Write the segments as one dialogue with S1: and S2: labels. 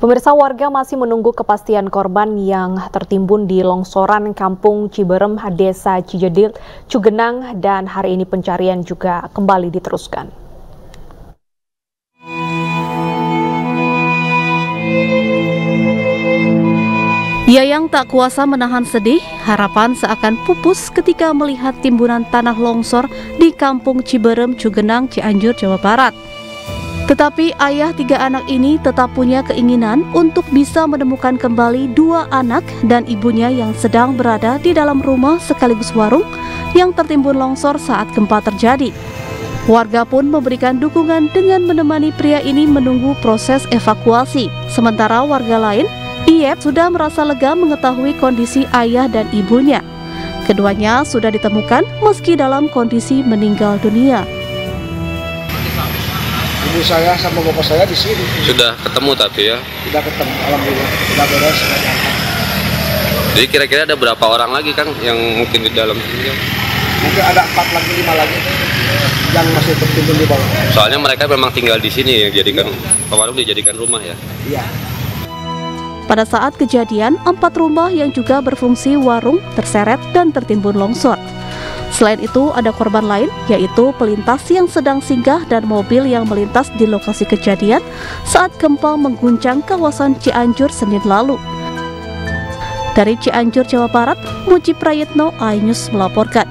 S1: Pemirsa, warga masih menunggu kepastian korban yang tertimbun di longsoran Kampung Ciberem, Desa Cijedil, Cugenang, dan hari ini pencarian juga kembali diteruskan.
S2: Yayang tak kuasa menahan sedih, harapan seakan pupus ketika melihat timbunan tanah longsor di Kampung Ciberem, Cugenang, Cianjur, Jawa Barat. Tetapi ayah 3 anak ini tetap punya keinginan untuk bisa menemukan kembali 2 anak dan ibunya yang sedang berada di dalam rumah sekaligus warung yang tertimbun longsor saat gempa terjadi. Warga pun memberikan dukungan dengan menemani pria ini menunggu proses evakuasi. Sementara warga lain, Iyep, sudah merasa lega mengetahui kondisi ayah dan ibunya. Keduanya sudah ditemukan meski dalam kondisi meninggal dunia.
S3: Ibu saya sama bapak saya di sini.
S4: Sudah ketemu tapi ya?
S3: Sudah ketemu, alhamdulillah. Sudah beres.
S4: Jadi kira-kira ada berapa orang lagi Kang yang mungkin di dalam sini?
S3: Mungkin ada 4 lagi, 5 lagi yang masih tertimbun di bawah.
S4: Soalnya mereka memang tinggal di sini ya, jadikan warung dijadikan rumah ya?
S3: Iya.
S2: Pada saat kejadian, 4 rumah yang juga berfungsi warung terseret dan tertimbun longsor. Selain itu, ada korban lain, yaitu pelintas yang sedang singgah dan mobil yang melintas di lokasi kejadian saat gempa mengguncang kawasan Cianjur Senin lalu. Dari Cianjur, Jawa Barat, Mujib Prayitno, iNews melaporkan.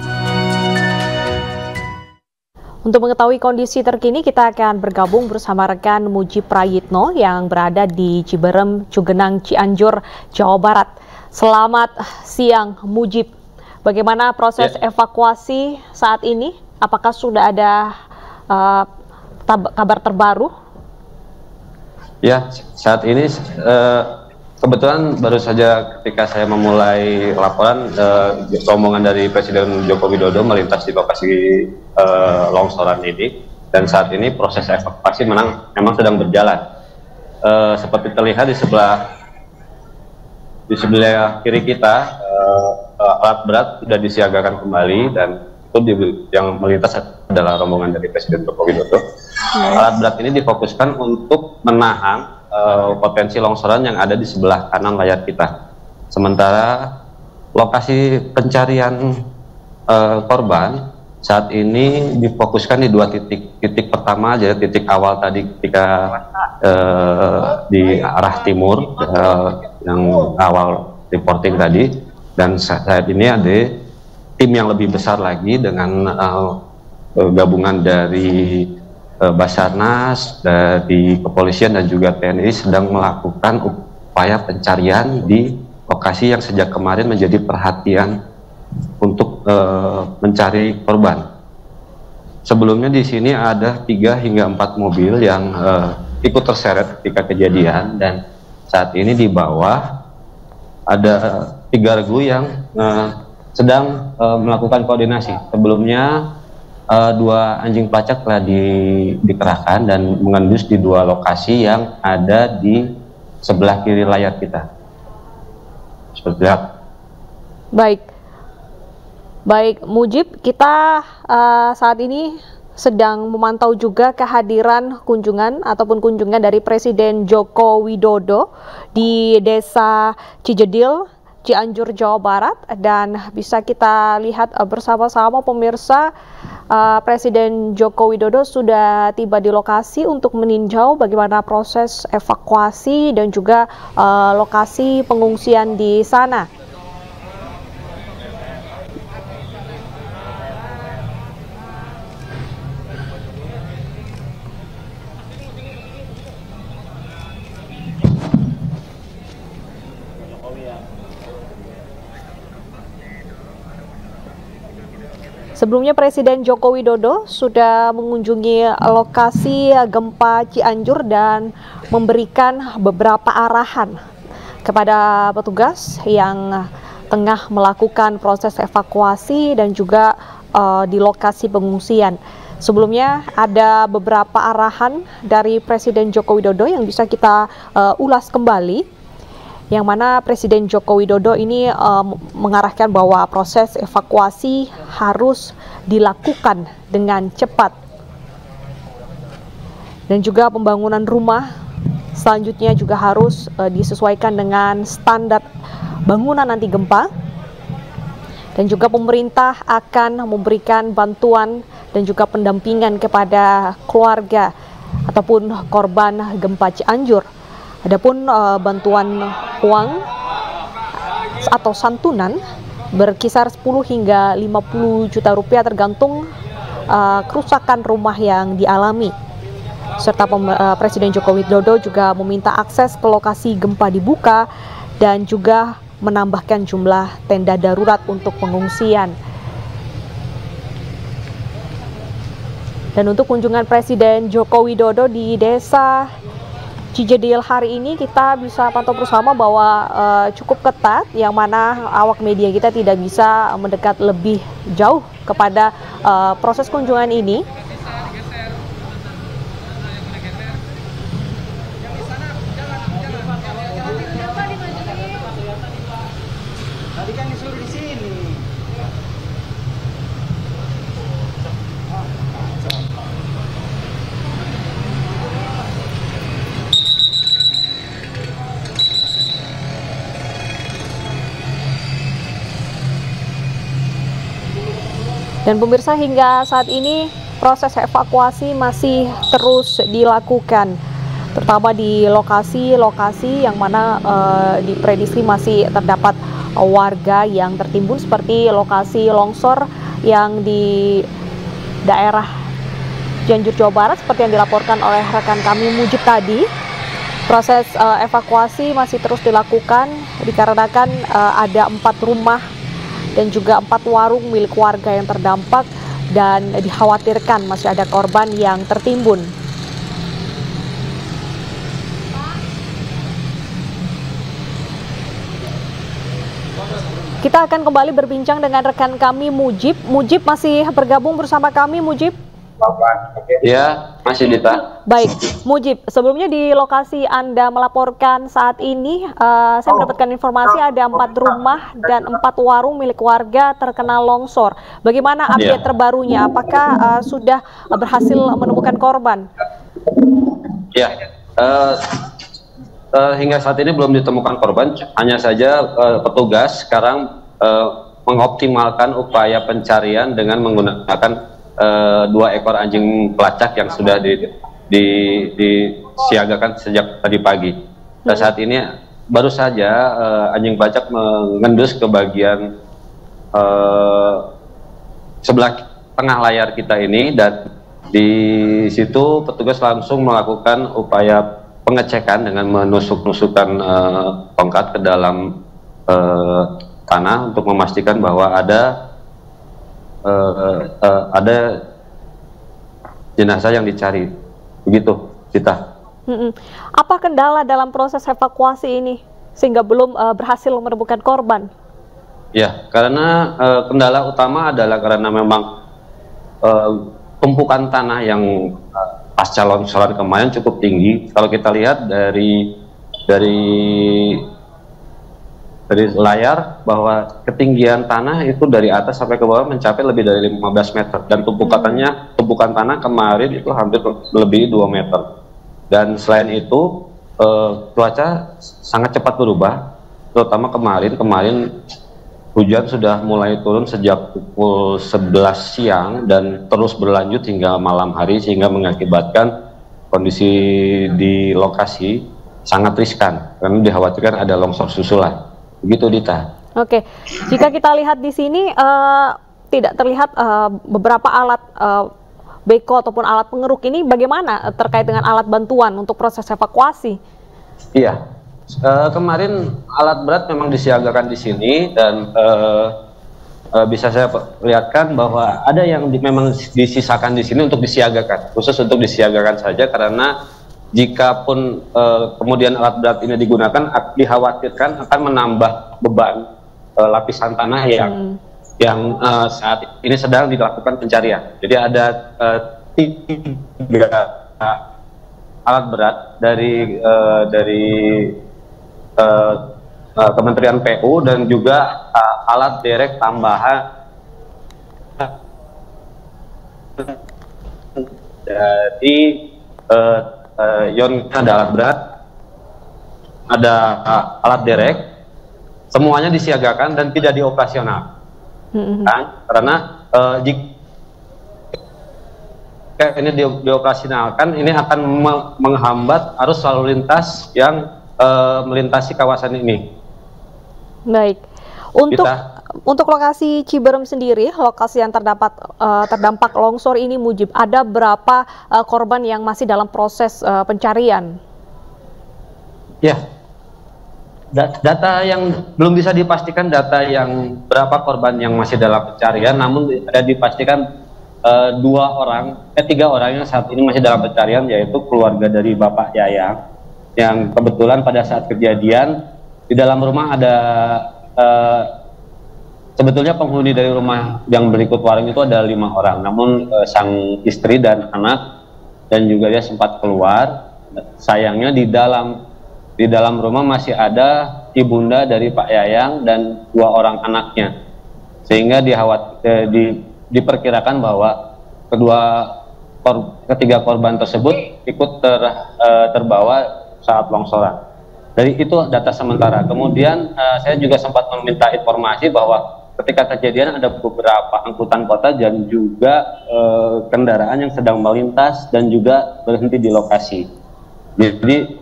S1: Untuk mengetahui kondisi terkini, kita akan bergabung bersama rekan Mujib Prayitno yang berada di Ciberem, Cugenang, Cianjur, Jawa Barat. Selamat siang, Mujib. Bagaimana proses evakuasi saat ini? Apakah sudah ada kabar terbaru?
S4: Ya, saat ini kebetulan baru saja ketika saya memulai laporan, rombongan dari Presiden Joko Widodo melintas di lokasi longsoran ini, dan saat ini proses evakuasi memang sedang berjalan. Seperti terlihat di sebelah kiri kita, alat berat sudah disiagakan kembali, dan itu yang melintas adalah rombongan dari Presiden Joko Widodo. Alat berat ini difokuskan untuk menahan potensi longsoran yang ada di sebelah kanan layar kita. Sementara lokasi pencarian korban saat ini difokuskan di 2 titik. Titik pertama aja, titik awal tadi ketika di arah timur yang awal reporting tadi, dan saat ini ada tim yang lebih besar lagi dengan gabungan dari Basarnas, dari kepolisian dan juga TNI sedang melakukan upaya pencarian di lokasi yang sejak kemarin menjadi perhatian untuk mencari korban. Sebelumnya di sini ada 3 hingga 4 mobil yang ikut terseret ketika kejadian, dan saat ini di bawah ada 3 regu yang sedang melakukan koordinasi. Sebelumnya 2 anjing pelacak telah dikerahkan dan mengendus di 2 lokasi yang ada di sebelah kiri layar kita. Seperti itu.
S1: Baik, Mujib, kita saat ini sedang memantau juga kehadiran kunjungan dari Presiden Joko Widodo di Desa Cijedil, Cianjur, Jawa Barat, dan bisa kita lihat bersama-sama pemirsa, Presiden Joko Widodo sudah tiba di lokasi untuk meninjau bagaimana proses evakuasi dan juga lokasi pengungsian di sana. Sebelumnya Presiden Joko Widodo sudah mengunjungi lokasi gempa Cianjur dan memberikan beberapa arahan kepada petugas yang tengah melakukan proses evakuasi dan juga di lokasi pengungsian. Sebelumnya ada beberapa arahan dari Presiden Joko Widodo yang bisa kita ulas kembali, yang mana Presiden Joko Widodo ini mengarahkan bahwa proses evakuasi harus dilakukan dengan cepat, dan juga pembangunan rumah Selanjutnya juga harus disesuaikan dengan standar bangunan anti gempa. Dan juga pemerintah akan memberikan bantuan dan juga pendampingan kepada keluarga ataupun korban gempa Cianjur. Adapun bantuan uang atau santunan berkisar 10 hingga 50 juta rupiah tergantung kerusakan rumah yang dialami. Serta Presiden Joko Widodo juga meminta akses ke lokasi gempa dibuka dan juga menambahkan jumlah tenda darurat untuk pengungsian. Dan untuk kunjungan Presiden Joko Widodo di Desa Cijedil hari ini kita bisa pantau bersama bahwa cukup ketat, yang mana awak media kita tidak bisa mendekat lebih jauh kepada proses kunjungan ini.
S3: Tadi kan disuruh di sini.
S1: Dan pemirsa, hingga saat ini proses evakuasi masih terus dilakukan, terutama di lokasi-lokasi yang mana diprediksi masih terdapat warga yang tertimbun, seperti lokasi longsor yang di daerah Cianjur, Jawa Barat, seperti yang dilaporkan oleh rekan kami Mujib tadi. Proses evakuasi masih terus dilakukan dikarenakan ada 4 rumah dan juga 4 warung milik warga yang terdampak dan dikhawatirkan masih ada korban yang tertimbun. Kita akan kembali berbincang dengan rekan kami Mujib. Mujib masih bergabung bersama kami, Mujib?
S4: Ya, masih Dita.
S1: Baik, Mujib, sebelumnya di lokasi Anda melaporkan saat ini, saya mendapatkan informasi ada 4 rumah dan 4 warung milik warga terkena longsor. Bagaimana update terbarunya? Apakah sudah berhasil menemukan korban?
S4: Ya, hingga saat ini belum ditemukan korban, hanya saja petugas sekarang mengoptimalkan upaya pencarian dengan menggunakan 2 ekor anjing pelacak yang sudah disiagakan sejak tadi pagi. Dan saat ini baru saja anjing pelacak mengendus ke bagian sebelah tengah layar kita ini, dan di situ petugas langsung melakukan upaya pengecekan dengan menusuk-nusukkan tongkat ke dalam tanah untuk memastikan bahwa ada jenazah yang dicari. Begitu, Cita.
S1: Apa kendala dalam proses evakuasi ini sehingga belum berhasil menemukan korban?
S4: Ya, karena kendala utama adalah karena memang tumpukan tanah yang pasca longsoran kemarin cukup tinggi. Kalau kita lihat dari layar bahwa ketinggian tanah itu dari atas sampai ke bawah mencapai lebih dari 15 meter, dan tumpukan tanah kemarin itu hampir lebih 2 meter. Dan selain itu cuaca sangat cepat berubah, terutama kemarin hujan sudah mulai turun sejak pukul 11 siang dan terus berlanjut hingga malam hari, sehingga mengakibatkan kondisi di lokasi sangat riskan karena dikhawatirkan ada longsor susulan. Begitu, Dita.
S1: Oke, jika kita lihat di sini tidak terlihat beberapa alat beko ataupun alat pengeruk ini. Bagaimana terkait dengan alat bantuan untuk proses evakuasi? Iya,
S4: kemarin alat berat memang disiagakan di sini, dan bisa saya perlihatkan bahwa ada yang memang disisakan di sini untuk disiagakan, khusus untuk disiagakan saja, karena jikapun kemudian alat berat ini digunakan, dikhawatirkan akan menambah beban lapisan tanah yang saat ini sedang dilakukan pencarian. Jadi ada 3 alat berat dari Kementerian PU dan juga alat derek tambahan dari Yon, ada alat berat ada alat derek, semuanya disiagakan dan tidak dioperasional. Kan? Karena jika ini dioperasionalkan, ini akan menghambat arus lalu lintas yang melintasi kawasan ini.
S1: Baik. Untuk lokasi Ciberem sendiri, lokasi yang terdampak longsor ini, Mujib, ada berapa korban yang masih dalam proses pencarian? Ya,
S4: data yang belum bisa dipastikan, data yang berapa korban yang masih dalam pencarian, namun ada dipastikan tiga orang yang saat ini masih dalam pencarian, yaitu keluarga dari Bapak Yayang, yang kebetulan pada saat kejadian di dalam rumah ada sebetulnya penghuni dari rumah yang berikut warung itu ada 5 orang, namun sang istri dan anak dan juga dia sempat keluar. Sayangnya di dalam rumah masih ada ibunda dari Pak Yayang dan 2 orang anaknya, sehingga diperkirakan bahwa ketiga korban tersebut ikut terbawa saat longsoran. Dari itu data sementara. Kemudian saya juga sempat meminta informasi bahwa ketika kejadian ada beberapa angkutan kota dan juga kendaraan yang sedang melintas dan juga berhenti di lokasi. Jadi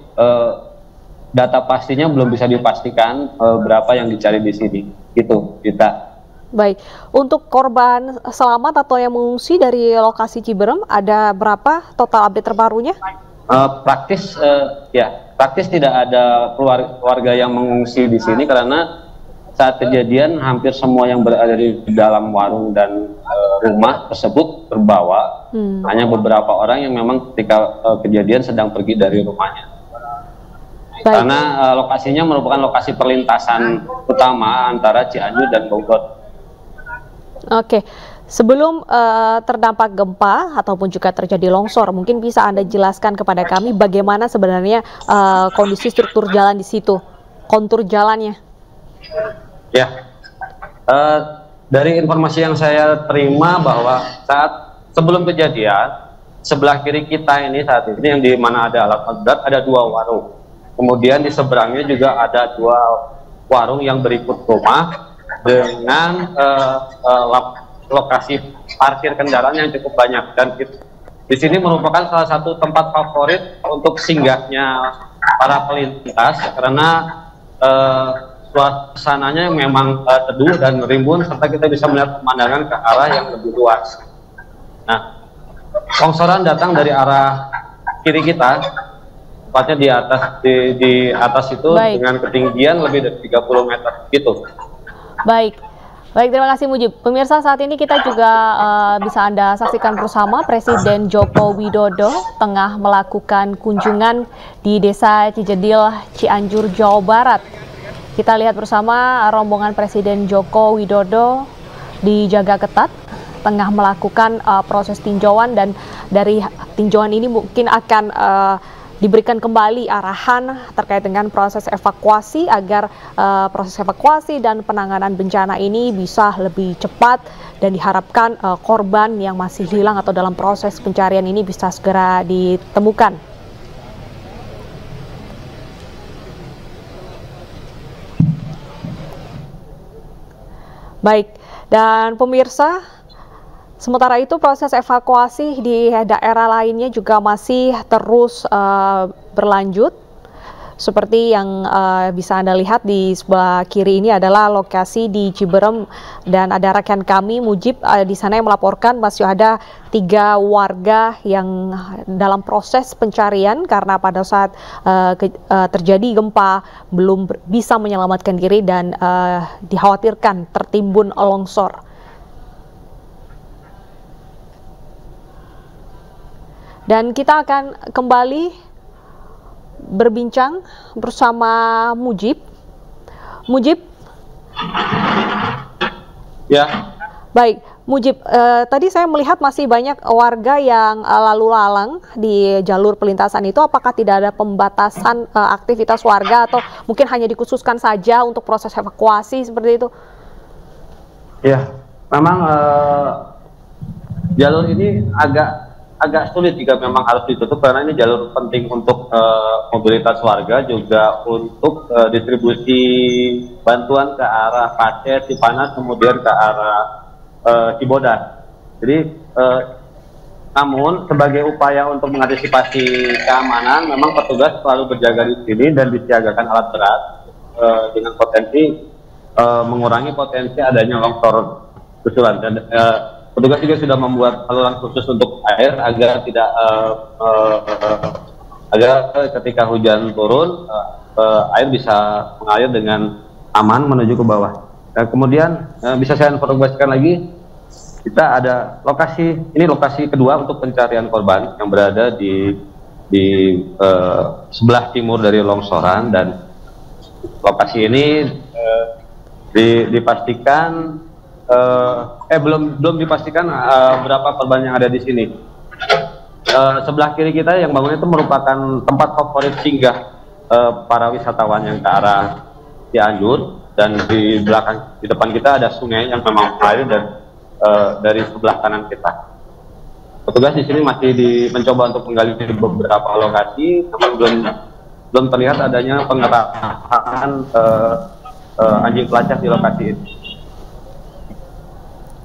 S4: data pastinya belum bisa dipastikan berapa yang dicari di sini. Gitu, Dita.
S1: Baik, untuk korban selamat atau yang mengungsi dari lokasi Ciberem ada berapa total update terbarunya?
S4: Praktis tidak ada keluarga yang mengungsi di sini karena saat kejadian hampir semua yang berada di dalam warung dan rumah tersebut terbawa. Hanya beberapa orang yang memang ketika kejadian sedang pergi dari rumahnya. Baik. Karena lokasinya merupakan lokasi perlintasan utama antara Cianjur dan Bogor.
S1: Oke, sebelum terdampak gempa ataupun juga terjadi longsor, mungkin bisa Anda jelaskan kepada kami bagaimana sebenarnya kondisi struktur jalan di situ, kontur jalannya?
S4: Ya, dari informasi yang saya terima bahwa saat sebelum kejadian, sebelah kiri kita ini saat ini yang di mana ada alat berat ada 2 warung. Kemudian di seberangnya juga ada 2 warung yang berikut rumah dengan lokasi parkir kendaraan yang cukup banyak, dan di sini merupakan salah satu tempat favorit untuk singgahnya para pelintas karena suasananya memang teduh dan rimbun serta kita bisa melihat pemandangan ke arah yang lebih luas. Nah, longsoran datang dari arah kiri kita, tepatnya di atas itu. Baik. Dengan ketinggian lebih dari 30 meter gitu.
S1: Baik, terima kasih Mujib. Pemirsa, saat ini kita juga bisa Anda saksikan bersama Presiden Joko Widodo tengah melakukan kunjungan di Desa Cijedil, Cianjur, Jawa Barat. Kita lihat bersama rombongan Presiden Joko Widodo dijaga ketat tengah melakukan proses tinjauan, dan dari tinjauan ini mungkin akan diberikan kembali arahan terkait dengan proses evakuasi agar proses evakuasi dan penanganan bencana ini bisa lebih cepat, dan diharapkan korban yang masih hilang atau dalam proses pencarian ini bisa segera ditemukan. Baik, dan pemirsa, sementara itu proses evakuasi di daerah lainnya juga masih terus berlanjut. Seperti yang bisa Anda lihat di sebelah kiri ini adalah lokasi di Ciberem, dan ada rekan kami Mujib di sana yang melaporkan masih ada 3 warga yang dalam proses pencarian karena pada saat terjadi gempa belum bisa menyelamatkan diri dan dikhawatirkan tertimbun longsor. Dan kita akan kembali berbincang bersama Mujib. Mujib?
S4: Ya.
S1: Baik, Mujib, tadi saya melihat masih banyak warga yang lalu lalang di jalur pelintasan itu. Apakah tidak ada pembatasan aktivitas warga atau mungkin hanya dikhususkan saja untuk proses evakuasi seperti itu?
S4: Ya, memang jalur ini agak agak sulit jika memang harus ditutup karena ini jalur penting untuk mobilitas warga, juga untuk distribusi bantuan ke arah Paces, Cipanas, kemudian ke arah Cibodas. Jadi namun sebagai upaya untuk mengantisipasi keamanan, memang petugas selalu berjaga di sini dan disiagakan alat berat dengan potensi mengurangi potensi adanya longsor susulan. Dan petugas juga sudah membuat saluran khusus untuk air agar tidak agar ketika hujan turun air bisa mengalir dengan aman menuju ke bawah. Dan kemudian bisa saya informasikan lagi, kita ada ini lokasi kedua untuk pencarian korban yang berada di sebelah timur dari longsoran, dan lokasi ini dipastikan belum dipastikan berapa korban yang ada di sini. Sebelah kiri kita yang bangunan itu merupakan tempat favorit singgah para wisatawan yang ke arah Cianjur, dan di depan kita ada sungai yang memang mengalir dan dari sebelah kanan kita. Petugas di sini masih mencoba untuk menggali di beberapa lokasi, namun belum terlihat adanya pengerahan anjing pelacak di lokasi ini.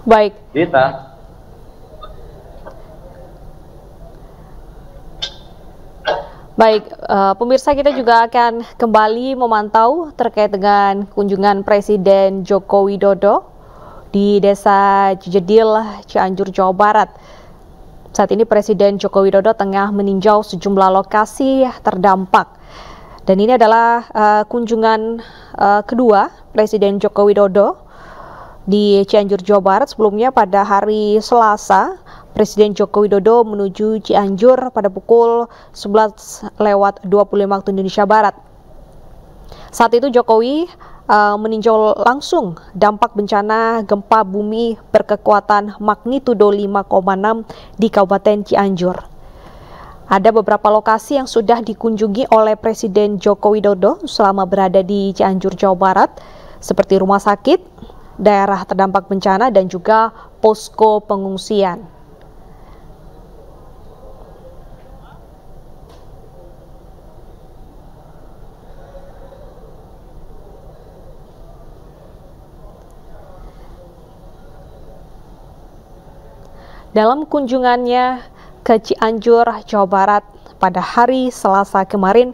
S1: Baik.
S4: Kita.
S1: Baik, pemirsa, kita juga akan kembali memantau terkait dengan kunjungan Presiden Joko Widodo di Desa Cijedil, Cianjur, Jawa Barat. Saat ini Presiden Joko Widodo tengah meninjau sejumlah lokasi terdampak. Dan ini adalah kunjungan kedua Presiden Joko Widodo di Cianjur, Jawa Barat. Sebelumnya pada hari Selasa, Presiden Joko Widodo menuju Cianjur pada pukul 11:25 waktu Indonesia Barat. Saat itu Jokowi meninjau langsung dampak bencana gempa bumi berkekuatan magnitudo 5,6 di Kabupaten Cianjur. Ada beberapa lokasi yang sudah dikunjungi oleh Presiden Joko Widodo selama berada di Cianjur, Jawa Barat, seperti rumah sakit, daerah terdampak bencana, dan juga posko pengungsian. Dalam kunjungannya ke Cianjur, Jawa Barat pada hari Selasa kemarin,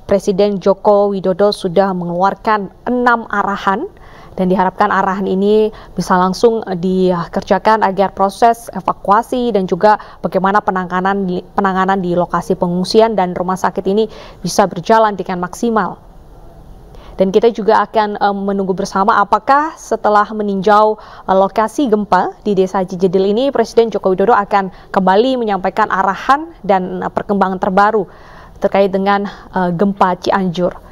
S1: Presiden Joko Widodo sudah mengeluarkan 6 arahan, dan diharapkan arahan ini bisa langsung dikerjakan agar proses evakuasi dan juga bagaimana penanganan di lokasi pengungsian dan rumah sakit ini bisa berjalan dengan maksimal. Dan kita juga akan menunggu bersama apakah setelah meninjau lokasi gempa di Desa Cijedil ini, Presiden Joko Widodo akan kembali menyampaikan arahan dan perkembangan terbaru terkait dengan gempa Cianjur.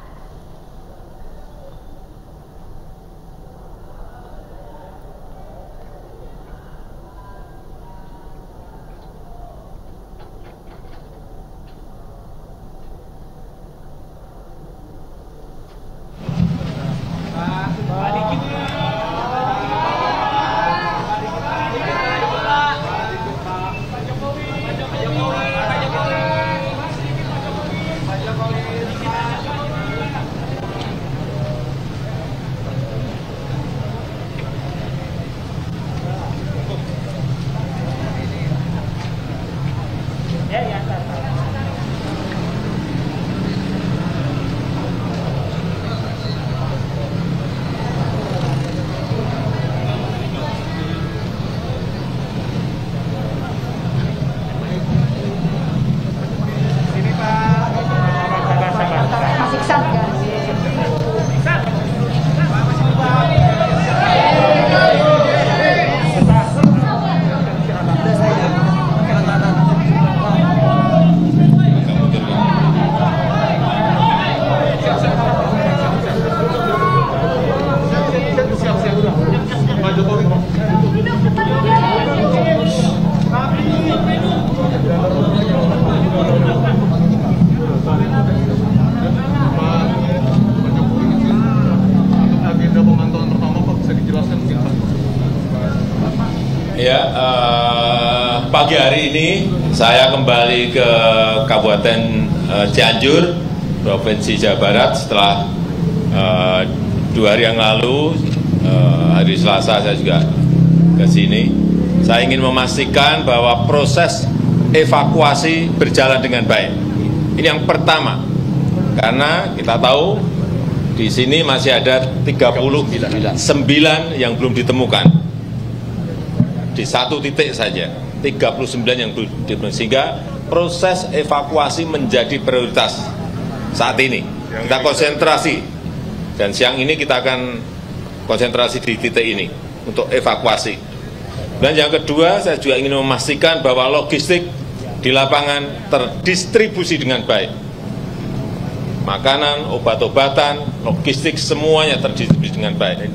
S5: Ya, pagi hari ini Saya kembali ke Kabupaten Cianjur, Provinsi Jawa Barat setelah 2 hari yang lalu, hari Selasa saya juga ke sini. Saya ingin memastikan bahwa proses evakuasi berjalan dengan baik. Ini yang pertama, karena kita tahu di sini masih ada 39 yang belum ditemukan. Di satu titik saja, 39 yang belum ditemukan. Sehingga proses evakuasi menjadi prioritas saat ini. Kita konsentrasi, dan siang ini kita akan konsentrasi di titik ini untuk evakuasi. Dan yang kedua, saya juga ingin memastikan bahwa logistik di lapangan terdistribusi dengan baik. Makanan, obat-obatan, logistik semuanya terdistribusi dengan baik.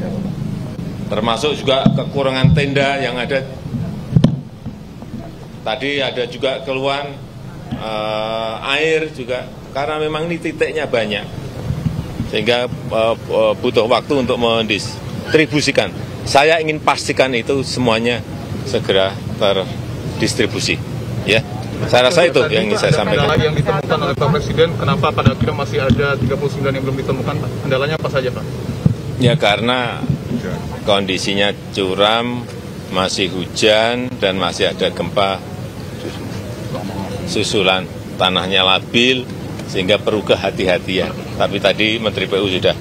S5: Termasuk juga kekurangan tenda yang ada. Tadi ada juga keluhan air juga, karena memang ini titiknya banyak. Sehingga butuh waktu untuk mendistribusikan. Saya ingin pastikan itu semuanya segera terdistribusi. Ya, saya rasa itu yang ingin saya sampaikan.
S6: Kendala yang ditemukan oleh Pak Presiden, kenapa pada akhirnya masih ada 39 yang belum ditemukan, Pak? Kendalanya apa saja, Pak?
S5: Ya, karena kondisinya curam, masih hujan, dan masih ada gempa susulan, tanahnya labil, sehingga perlu kehati-hatian. Tapi tadi Menteri PU sudah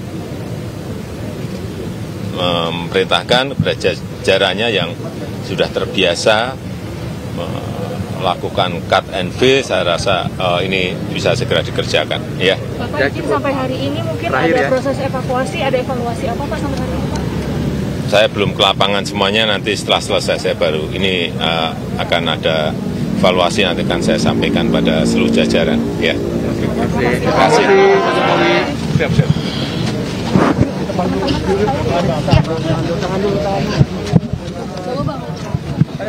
S5: memerintahkan kepada jajarannya yang sudah terbiasa melakukan cut and fill, saya rasa ini bisa segera dikerjakan. Ya.
S7: Bapak, mungkin sampai hari ini mungkin ada proses evakuasi, ada evaluasi apa Pak sampai hari ini, Pak?
S5: Saya belum ke lapangan semuanya, nanti setelah selesai saya baru ini akan ada evaluasi, nanti akan saya sampaikan pada seluruh jajaran. Ya. Terima kasih.
S6: Siap-siap.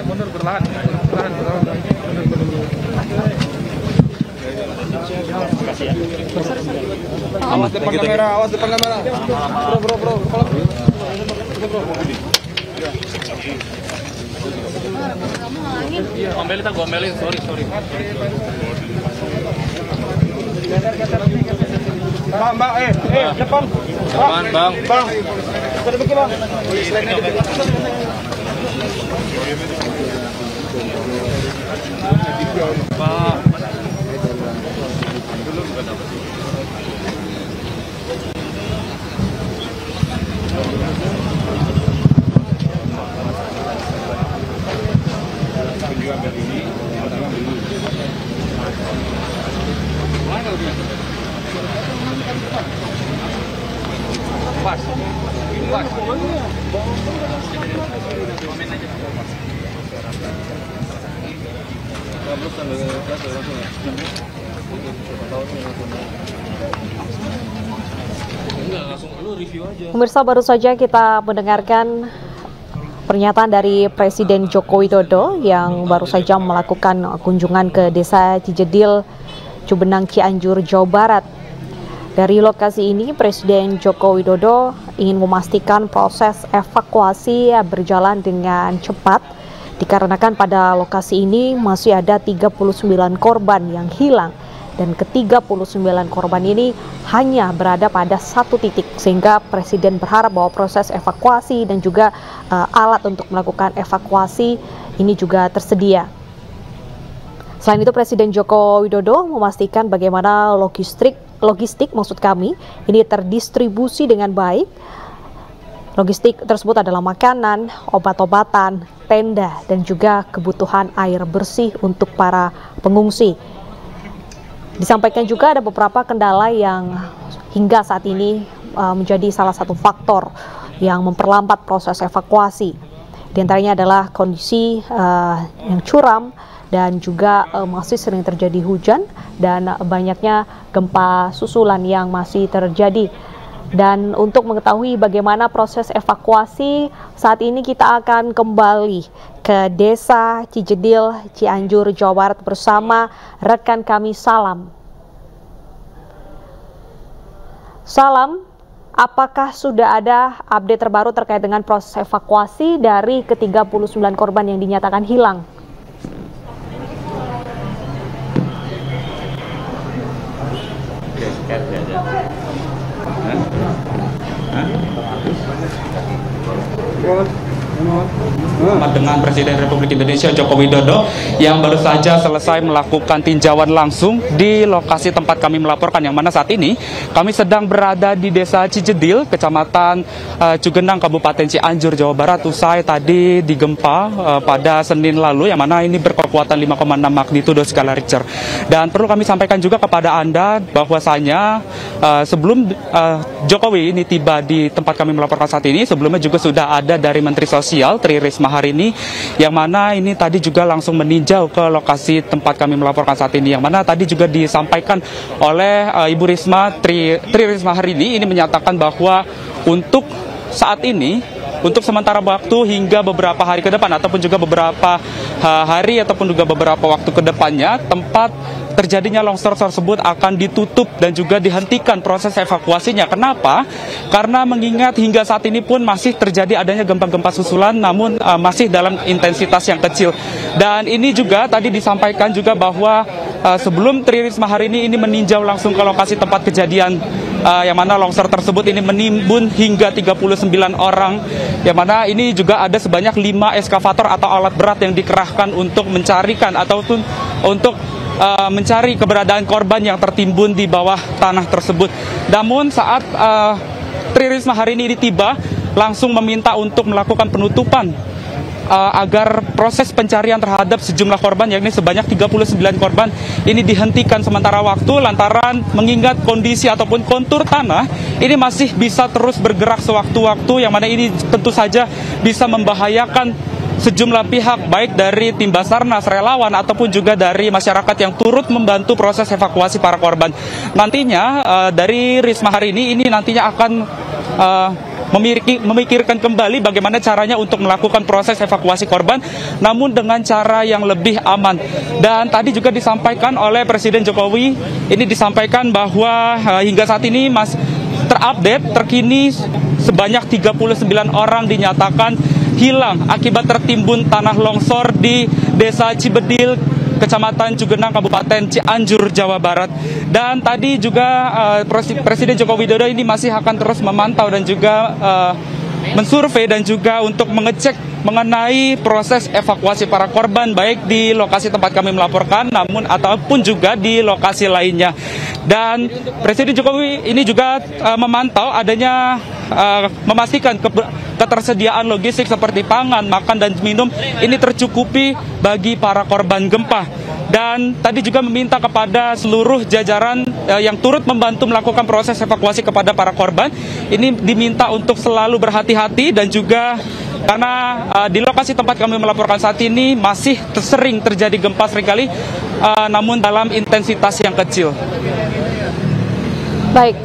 S6: Mundur berlahan. Awas depan kamera, awas depan kamera. Bro. Gomelin, sorry. Mbak, depan. Bang. Sudah begini, Bang. Pak.
S1: Pemirsa, baru saja kita mendengarkan pernyataan dari Presiden Joko Widodo yang baru saja melakukan kunjungan ke Desa Cijedil, Cugenang, Cianjur, Jawa Barat. Dari lokasi ini, Presiden Joko Widodo ingin memastikan proses evakuasi berjalan dengan cepat, dikarenakan pada lokasi ini masih ada 39 korban yang hilang, dan ke-39 korban ini hanya berada pada satu titik, sehingga Presiden berharap bahwa proses evakuasi dan juga alat untuk melakukan evakuasi ini juga tersedia. Selain itu, Presiden Joko Widodo memastikan bagaimana logistik ini terdistribusi dengan baik. Logistik tersebut adalah makanan, obat-obatan, tenda, dan juga kebutuhan air bersih untuk para pengungsi. Disampaikan juga ada beberapa kendala yang hingga saat ini menjadi salah satu faktor yang memperlambat proses evakuasi. Di antaranya adalah kondisi yang curam dan juga masih sering terjadi hujan dan banyaknya gempa susulan yang masih terjadi. Dan untuk mengetahui bagaimana proses evakuasi, saat ini kita akan kembali ke Desa Cijedil, Cianjur, Jawa Barat bersama rekan kami Salam. Salam, apakah sudah ada update terbaru terkait dengan proses evakuasi dari ke-39 korban yang dinyatakan hilang?
S8: bersama dengan Presiden Republik Indonesia Joko Widodo yang baru saja selesai melakukan tinjauan langsung di lokasi tempat kami melaporkan, yang mana saat ini kami sedang berada di Desa Cijedil, Kecamatan Cugenang, Kabupaten Cianjur, Jawa Barat, usai tadi digempa pada Senin lalu, yang mana ini berkekuatan 5,6 magnitudo skala Richter. Dan perlu kami sampaikan juga kepada Anda bahwasanya sebelum Jokowi ini tiba di tempat kami melaporkan saat ini, sebelumnya juga sudah ada dari Menteri Sosial Tri Risma hari ini, yang mana ini tadi juga langsung meninjau ke lokasi tempat kami melaporkan saat ini, yang mana tadi juga disampaikan oleh Ibu Risma Tri Risma hari ini menyatakan bahwa untuk saat ini, untuk sementara waktu hingga beberapa hari ke depan ataupun juga beberapa hari ataupun juga beberapa waktu ke depannya, tempat terjadinya longsor tersebut akan ditutup dan juga dihentikan proses evakuasinya. Kenapa? Karena mengingat hingga saat ini pun masih terjadi adanya gempa-gempa susulan, namun masih dalam intensitas yang kecil. Dan ini juga tadi disampaikan juga bahwa sebelum Tri Risma hari ini meninjau langsung ke lokasi tempat kejadian, yang mana longsor tersebut ini menimbun hingga 39 orang, yang mana ini juga ada sebanyak 5 eskavator atau alat berat yang dikerahkan untuk mencarikan ataupun untuk mencari keberadaan korban yang tertimbun di bawah tanah tersebut. Namun saat Tri Risma hari ini tiba, langsung meminta untuk melakukan penutupan agar proses pencarian terhadap sejumlah korban, yakni sebanyak 39 korban, ini dihentikan sementara waktu lantaran mengingat kondisi ataupun kontur tanah ini masih bisa terus bergerak sewaktu-waktu, yang mana ini tentu saja bisa membahayakan sejumlah pihak, baik dari tim Basarnas, relawan, ataupun juga dari masyarakat yang turut membantu proses evakuasi para korban. Nantinya dari Risma hari ini nantinya akan memikirkan kembali bagaimana caranya untuk melakukan proses evakuasi korban, namun dengan cara yang lebih aman. Dan tadi juga disampaikan oleh Presiden Jokowi, ini disampaikan bahwa hingga saat ini terkini sebanyak 39 orang dinyatakan hilang akibat tertimbun tanah longsor di Desa Cibedil, Kecamatan Cugenang, Kabupaten Cianjur, Jawa Barat. Dan tadi juga Presiden Joko Widodo ini masih akan terus memantau dan juga mensurvei dan juga untuk mengecek mengenai proses evakuasi para korban, baik di lokasi tempat kami melaporkan ataupun juga di lokasi lainnya. Dan Presiden Jokowi ini juga memantau adanya memastikan ketersediaan logistik seperti pangan, makan, dan minum ini tercukupi bagi para korban gempa. Dan tadi juga meminta kepada seluruh jajaran yang turut membantu melakukan proses evakuasi kepada para korban, ini diminta untuk selalu berhati-hati, dan juga karena di lokasi tempat kami melaporkan saat ini masih sering terjadi gempa seringkali, namun dalam intensitas yang kecil.
S1: Baik,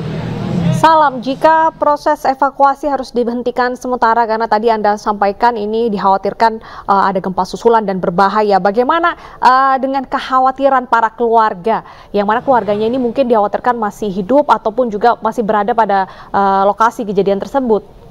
S1: Salam, jika proses evakuasi harus dihentikan sementara karena tadi Anda sampaikan ini dikhawatirkan ada gempa susulan dan berbahaya, bagaimana dengan kekhawatiran para keluarga, yang mana keluarganya ini mungkin dikhawatirkan masih hidup ataupun juga masih berada pada lokasi kejadian tersebut?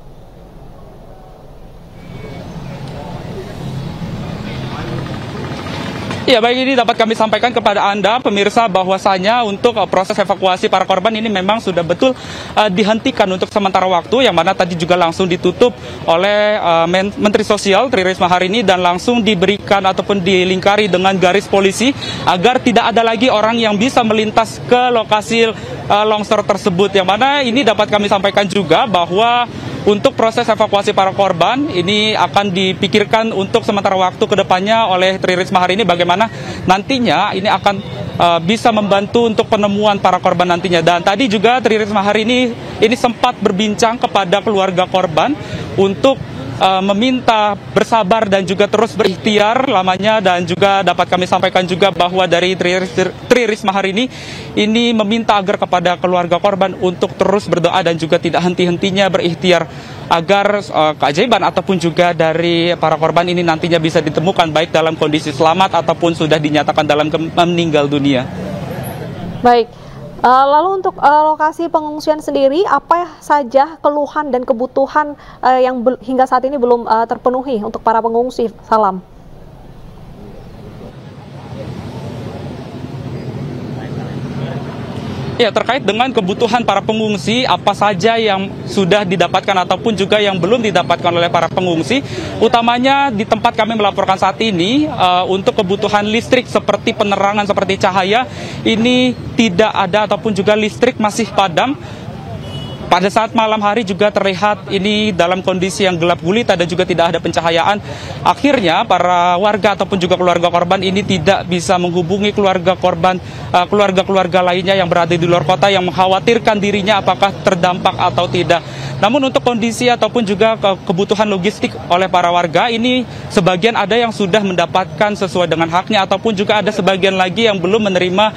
S8: Ya, baik, ini dapat kami sampaikan kepada Anda pemirsa bahwasanya untuk proses evakuasi para korban ini memang sudah betul dihentikan untuk sementara waktu, yang mana tadi juga langsung ditutup oleh Menteri Sosial Tri Risma hari ini dan langsung diberikan ataupun dilingkari dengan garis polisi agar tidak ada lagi orang yang bisa melintas ke lokasi longsor tersebut, yang mana ini dapat kami sampaikan juga bahwa untuk proses evakuasi para korban ini akan dipikirkan untuk sementara waktu ke depannya oleh Tri Risma hari ini, bagaimana nantinya ini akan bisa membantu untuk penemuan para korban nantinya. Dan tadi juga Tri Risma hari ini sempat berbincang kepada keluarga korban untuk meminta bersabar dan juga terus berikhtiar lamanya, dan juga dapat kami sampaikan juga bahwa dari Tri Risma hari ini meminta agar kepada keluarga korban untuk terus berdoa dan juga tidak henti-hentinya berikhtiar agar keajaiban ataupun juga dari para korban ini nantinya bisa ditemukan baik dalam kondisi selamat ataupun sudah dinyatakan dalam meninggal dunia.
S1: Baik. Lalu untuk lokasi pengungsian sendiri, apa saja keluhan dan kebutuhan yang hingga saat ini belum terpenuhi untuk para pengungsi? Salam.
S8: Ya, terkait dengan kebutuhan para pengungsi, apa saja yang sudah didapatkan ataupun juga yang belum didapatkan oleh para pengungsi, utamanya di tempat kami melaporkan saat ini, untuk kebutuhan listrik seperti penerangan, seperti cahaya, ini tidak ada ataupun juga listrik masih padam. Pada saat malam hari juga terlihat ini dalam kondisi yang gelap gulita dan juga tidak ada pencahayaan. Akhirnya para warga ataupun juga keluarga korban ini tidak bisa menghubungi keluarga korban, keluarga-keluarga lainnya yang berada di luar kota yang mengkhawatirkan dirinya apakah terdampak atau tidak. Namun untuk kondisi ataupun juga kebutuhan logistik oleh para warga ini sebagian ada yang sudah mendapatkan sesuai dengan haknya ataupun juga ada sebagian lagi yang belum menerima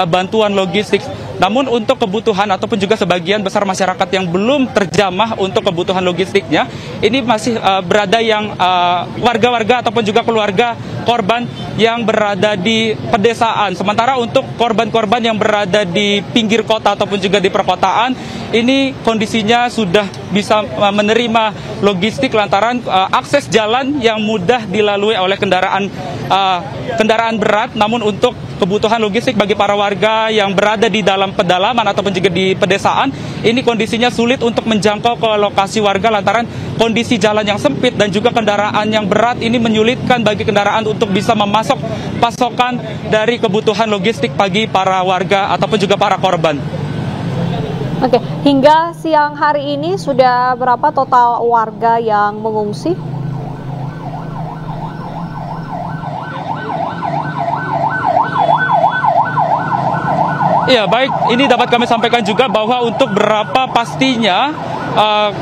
S8: bantuan logistik. Namun untuk kebutuhan ataupun juga sebagian besar masyarakat yang belum terjamah untuk kebutuhan logistiknya, ini masih berada yang warga-warga ataupun juga keluarga korban yang berada di pedesaan. Sementara untuk korban-korban yang berada di pinggir kota ataupun juga di perkotaan, ini kondisinya sudah bisa menerima logistik lantaran akses jalan yang mudah dilalui oleh kendaraan berat. Namun untuk kebutuhan logistik bagi para warga yang berada di dalam pedalaman ataupun juga di pedesaan, ini kondisinya sulit untuk menjangkau ke lokasi warga lantaran kondisi jalan yang sempit dan juga kendaraan yang berat ini menyulitkan bagi kendaraan untuk bisa memasok pasokan dari kebutuhan logistik bagi para warga ataupun juga para korban.
S1: Oke, hingga siang hari ini sudah berapa total warga yang mengungsi?
S8: Ya, baik, ini dapat kami sampaikan juga bahwa untuk berapa pastinya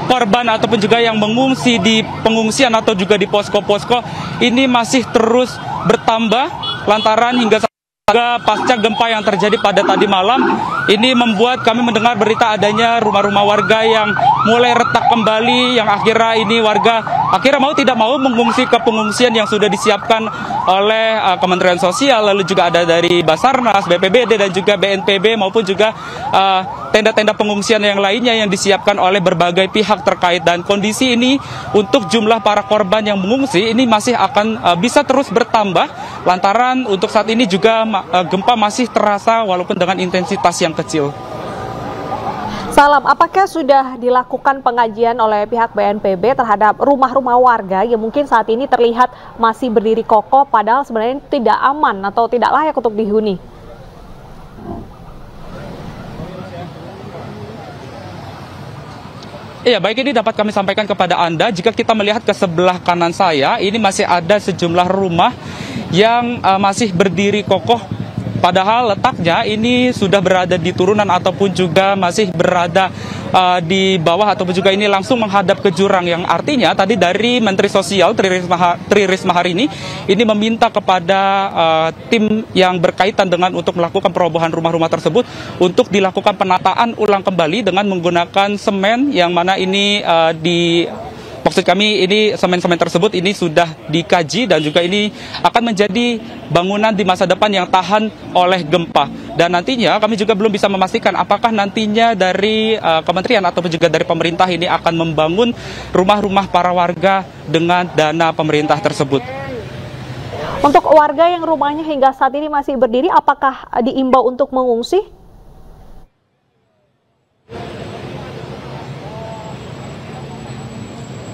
S8: korban ataupun juga yang mengungsi di pengungsian atau juga di posko-posko ini masih terus bertambah lantaran hingga pasca gempa yang terjadi pada tadi malam, ini membuat kami mendengar berita adanya rumah-rumah warga yang mulai retak kembali, yang akhirnya ini warga mau tidak mau mengungsi ke pengungsian yang sudah disiapkan oleh Kementerian Sosial, lalu juga ada dari Basarnas, BPBD dan juga BNPB maupun juga tenda-tenda pengungsian yang lainnya yang disiapkan oleh berbagai pihak terkait. Dan kondisi ini untuk jumlah para korban yang mengungsi ini masih akan bisa terus bertambah lantaran untuk saat ini juga gempa masih terasa walaupun dengan intensitas yang kecil.
S1: Salam, apakah sudah dilakukan pengajian oleh pihak BNPB terhadap rumah-rumah warga yang mungkin saat ini terlihat masih berdiri kokoh padahal sebenarnya tidak aman atau tidak layak untuk dihuni?
S8: Iya, baik, ini dapat kami sampaikan kepada Anda. Jika kita melihat ke sebelah kanan saya, ini masih ada sejumlah rumah yang masih berdiri kokoh. Padahal letaknya ini sudah berada di turunan ataupun juga masih berada di bawah ataupun juga ini langsung menghadap ke jurang, yang artinya tadi dari Menteri Sosial Tri Risma hari ini meminta kepada tim yang berkaitan dengan untuk melakukan perobohan rumah-rumah tersebut untuk dilakukan penataan ulang kembali dengan menggunakan semen yang mana ini maksud kami ini semen-semen tersebut ini sudah dikaji dan juga ini akan menjadi bangunan di masa depan yang tahan oleh gempa. Dan nantinya kami juga belum bisa memastikan apakah nantinya dari kementerian ataupun juga dari pemerintah ini akan membangun rumah-rumah para warga dengan dana pemerintah tersebut.
S1: Untuk warga yang rumahnya hingga saat ini masih berdiri, apakah diimbau untuk mengungsi?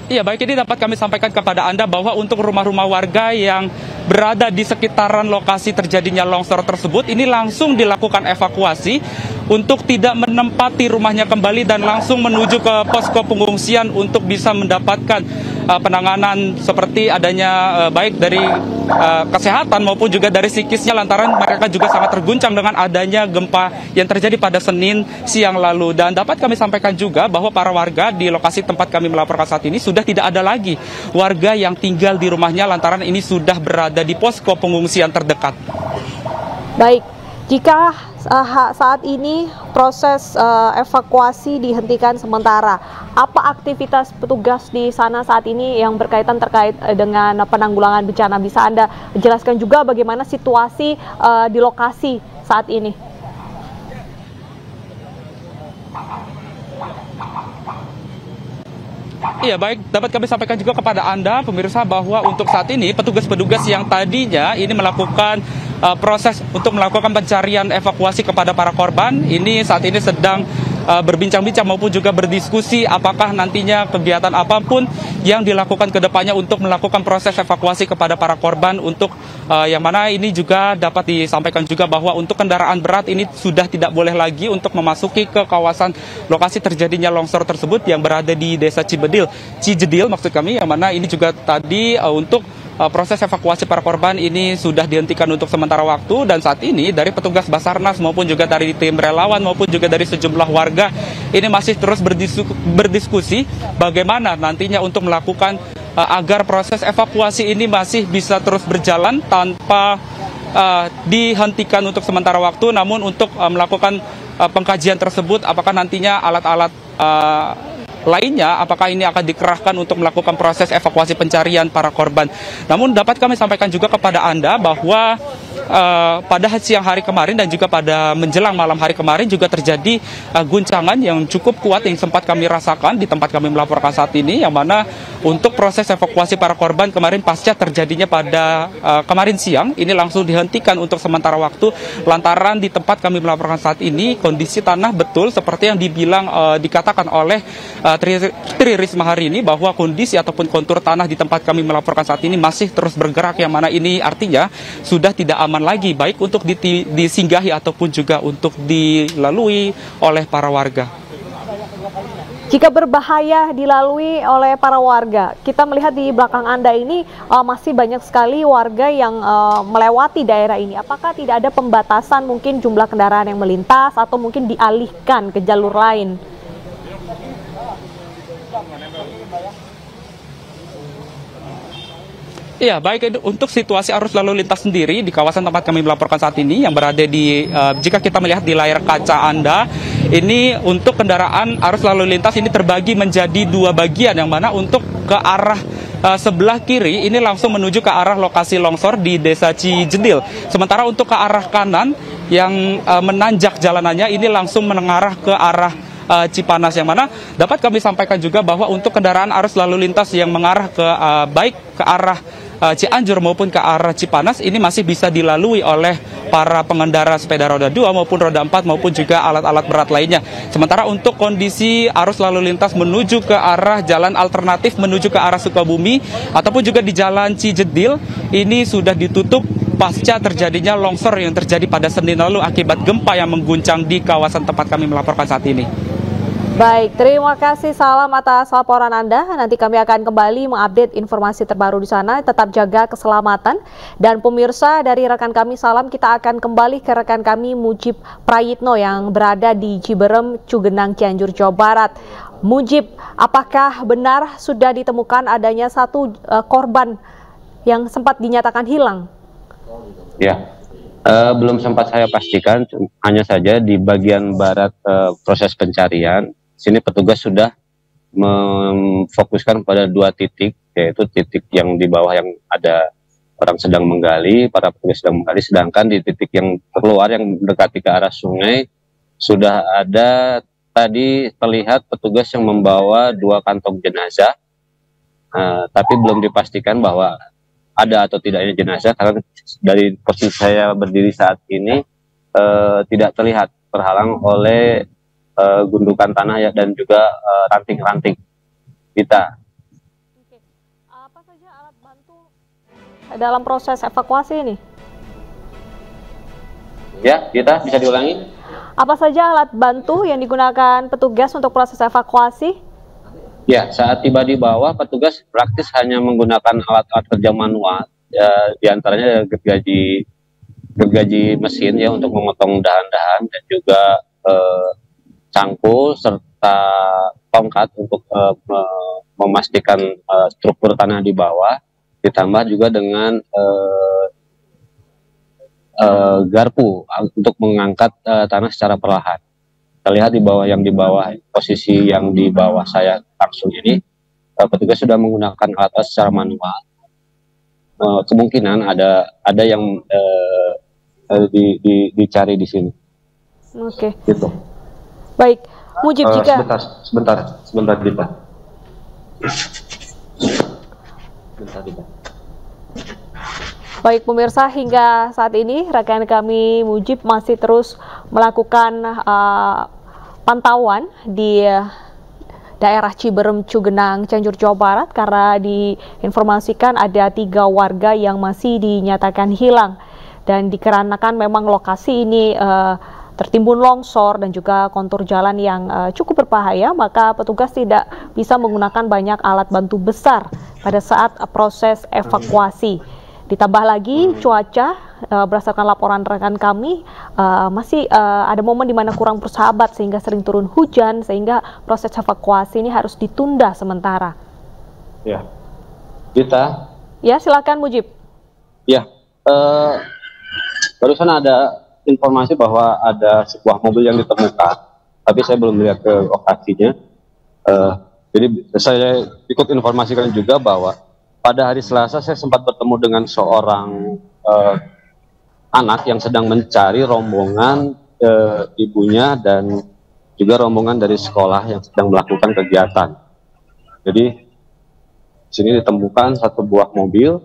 S8: Iya, baik, ini dapat kami sampaikan kepada Anda bahwa untuk rumah-rumah warga yang berada di sekitaran lokasi terjadinya longsor tersebut, ini langsung dilakukan evakuasi untuk tidak menempati rumahnya kembali dan langsung menuju ke posko pengungsian untuk bisa mendapatkan penanganan seperti adanya baik dari kesehatan maupun juga dari psikisnya lantaran mereka juga sangat terguncang dengan adanya gempa yang terjadi pada Senin siang lalu. Dan dapat kami sampaikan juga bahwa para warga di lokasi tempat kami melaporkan saat ini sudah tidak ada lagi warga yang tinggal di rumahnya lantaran ini sudah berada di posko pengungsian terdekat.
S1: Baik, jika saat ini proses evakuasi dihentikan sementara, apa aktivitas petugas di sana saat ini yang berkaitan terkait dengan penanggulangan bencana? Bisa Anda jelaskan juga bagaimana situasi di lokasi saat ini?
S8: Iya, baik, dapat kami sampaikan juga kepada Anda pemirsa bahwa untuk saat ini petugas-petugas yang tadinya ini melakukan proses untuk melakukan pencarian evakuasi kepada para korban ini saat ini sedang berbincang-bincang maupun juga berdiskusi apakah nantinya kegiatan apapun yang dilakukan ke depannya untuk melakukan proses evakuasi kepada para korban untuk yang mana ini juga dapat disampaikan juga bahwa untuk kendaraan berat ini sudah tidak boleh lagi untuk memasuki ke kawasan lokasi terjadinya longsor tersebut yang berada di Desa Cijedil maksud kami, yang mana ini juga tadi untuk proses evakuasi para korban ini sudah dihentikan untuk sementara waktu, dan saat ini dari petugas Basarnas maupun juga dari tim relawan maupun juga dari sejumlah warga ini masih terus berdiskusi bagaimana nantinya untuk melakukan agar proses evakuasi ini masih bisa terus berjalan tanpa dihentikan untuk sementara waktu, namun untuk melakukan pengkajian tersebut apakah nantinya alat-alat lainnya apakah ini akan dikerahkan untuk melakukan proses evakuasi pencarian para korban. Namun dapat kami sampaikan juga kepada Anda bahwa pada siang hari kemarin dan juga pada menjelang malam hari kemarin juga terjadi guncangan yang cukup kuat yang sempat kami rasakan di tempat kami melaporkan saat ini, yang mana untuk proses evakuasi para korban kemarin pasca terjadinya pada kemarin siang ini langsung dihentikan untuk sementara waktu lantaran di tempat kami melaporkan saat ini kondisi tanah betul seperti yang dikatakan oleh Tri Risma hari ini bahwa kondisi ataupun kontur tanah di tempat kami melaporkan saat ini masih terus bergerak, yang mana ini artinya sudah tidak aman lagi baik untuk disinggahi ataupun juga untuk dilalui oleh para warga.
S1: Jika berbahaya dilalui oleh para warga, kita melihat di belakang Anda ini masih banyak sekali warga yang melewati daerah ini. Apakah tidak ada pembatasan mungkin jumlah kendaraan yang melintas atau mungkin dialihkan ke jalur lain?
S8: Iya, baik untuk situasi arus lalu lintas sendiri di kawasan tempat kami melaporkan saat ini yang berada di, jika kita melihat di layar kaca Anda, ini untuk kendaraan arus lalu lintas ini terbagi menjadi dua bagian, yang mana untuk ke arah sebelah kiri ini langsung menuju ke arah lokasi longsor di Desa Cijedil. Sementara untuk ke arah kanan yang menanjak jalanannya ini langsung mengarah ke arah Cipanas, yang mana dapat kami sampaikan juga bahwa untuk kendaraan arus lalu lintas yang mengarah ke baik ke arah Cianjur maupun ke arah Cipanas ini masih bisa dilalui oleh para pengendara sepeda roda 2 maupun roda 4 maupun juga alat-alat berat lainnya. Sementara untuk kondisi arus lalu lintas menuju ke arah jalan alternatif menuju ke arah Sukabumi ataupun juga di jalan Cijedil ini sudah ditutup pasca terjadinya longsor yang terjadi pada Senin lalu akibat gempa yang mengguncang di kawasan tempat kami melaporkan saat ini.
S1: Baik, terima kasih Salam atas laporan Anda. Nanti kami akan kembali mengupdate informasi terbaru di sana. Tetap jaga keselamatan. Dan pemirsa, dari rekan kami Salam, kita akan kembali ke rekan kami Mujib Prayitno yang berada di Ciberem, Cugenang, Cianjur, Jawa Barat. Mujib, apakah benar sudah ditemukan adanya satu korban yang sempat dinyatakan hilang?
S4: Ya, belum sempat saya pastikan, hanya saja di bagian barat proses pencarian. Sini petugas sudah memfokuskan pada dua titik, yaitu titik yang di bawah yang ada orang sedang menggali, para petugas sedang menggali, sedangkan di titik yang keluar yang mendekati ke arah sungai sudah ada tadi terlihat petugas yang membawa 2 kantong jenazah, tapi belum dipastikan bahwa ada atau tidaknya jenazah karena dari posisi saya berdiri saat ini tidak terlihat, terhalang oleh gundukan tanah ya, dan juga ranting-ranting. Kita.
S1: Oke. Apa saja alat bantu dalam proses evakuasi ini?
S4: Ya, kita bisa diulangi.
S1: Apa saja alat bantu yang digunakan petugas untuk proses evakuasi?
S4: Ya, saat tiba di bawah, petugas praktis hanya menggunakan alat-alat kerja manual, diantaranya gergaji mesin ya untuk memotong dahan-dahan, dan juga cangkul serta tongkat untuk memastikan struktur tanah di bawah, ditambah juga dengan garpu untuk mengangkat tanah secara perlahan. Kita lihat di bawah posisi yang di bawah saya langsung ini, petugas sudah menggunakan alat secara manual. Kemungkinan ada yang dicari di sini.
S1: Oke.
S4: Gitu.
S1: Baik, Mujib, jika
S4: sebentar Dita. Sebentar Dita.
S1: Baik pemirsa, hingga saat ini rekan kami Mujib masih terus melakukan pantauan di daerah Ciberem, Cugenang, Cianjur, Jawa Barat karena diinformasikan ada 3 warga yang masih dinyatakan hilang dan dikarenakan memang lokasi ini tertimbun longsor dan juga kontur jalan yang cukup berbahaya, maka petugas tidak bisa menggunakan banyak alat bantu besar pada saat proses evakuasi. Ditambah lagi cuaca, berdasarkan laporan rekan kami, masih ada momen di mana kurang bersahabat sehingga sering turun hujan, sehingga proses evakuasi ini harus ditunda sementara.
S4: Ya, Dita.
S1: Ya, silakan Mujib.
S4: Ya, barusan ada informasi bahwa ada sebuah mobil yang ditemukan, tapi saya belum lihat ke lokasinya. Jadi saya ikut informasikan juga bahwa pada hari Selasa saya sempat bertemu dengan seorang anak yang sedang mencari rombongan ibunya dan juga rombongan dari sekolah yang sedang melakukan kegiatan. Jadi di sini ditemukan satu buah mobil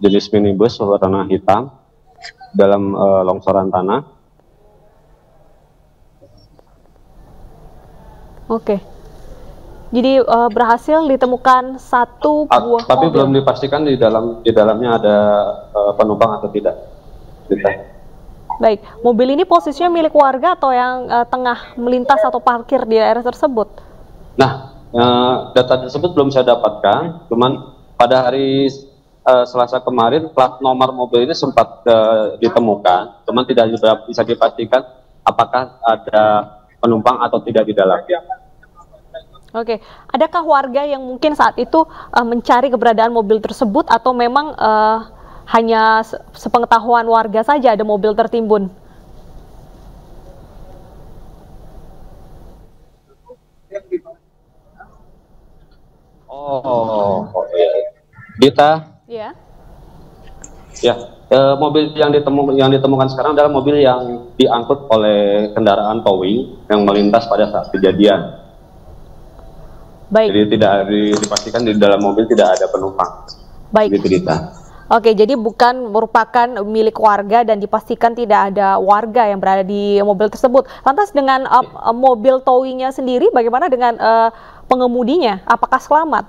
S4: jenis minibus warna hitam dalam longsoran tanah.
S1: Oke. Jadi berhasil ditemukan satu buah
S4: tapi
S1: mobil.
S4: belum dipastikan di dalamnya ada penumpang atau tidak.
S1: Baik, mobil ini posisinya milik warga atau yang tengah melintas atau parkir di daerah tersebut?
S4: Nah, data tersebut belum saya dapatkan. Cuman pada hari Selasa kemarin plat nomor mobil ini sempat ditemukan. Cuman tidak bisa dipastikan apakah ada penumpang atau tidak di dalamnya.
S1: Oke, adakah warga yang mungkin saat itu mencari keberadaan mobil tersebut atau memang hanya sepengetahuan warga saja ada mobil tertimbun?
S4: Oh, Dita.
S1: Iya.
S4: Ya, mobil yang ditemukan sekarang adalah mobil yang diangkut oleh kendaraan towing yang melintas pada saat kejadian.
S1: Baik.
S4: Jadi tidak dipastikan di dalam mobil tidak ada penumpang.
S1: Baik.
S4: Gitu, Dita.
S1: Oke, jadi bukan merupakan milik warga dan dipastikan tidak ada warga yang berada di mobil tersebut. Lantas dengan mobil towingnya sendiri, bagaimana dengan pengemudinya? Apakah selamat?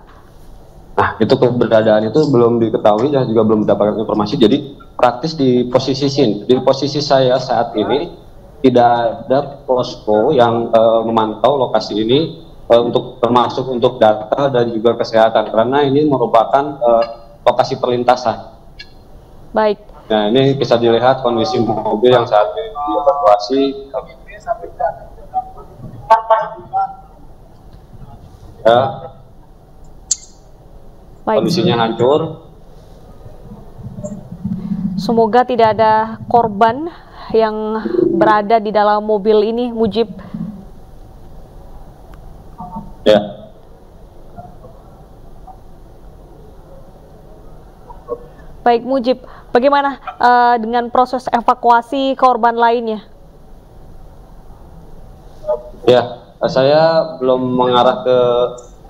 S4: Nah, itu keberadaan itu belum diketahui dan juga belum mendapatkan informasi. Jadi praktis di posisi saya saat ini tidak ada posko yang memantau lokasi ini. Untuk termasuk untuk data dan juga kesehatan karena ini merupakan lokasi perlintasan. Baik. Nah ini bisa dilihat kondisi mobil yang saat ini dievakuasi. Ya. Baik. Kondisinya hancur.
S1: Semoga tidak ada korban yang berada di dalam mobil ini, Mujib.
S4: Ya.
S1: Baik Mujib, bagaimana dengan proses evakuasi korban lainnya?
S4: Ya, saya belum mengarah ke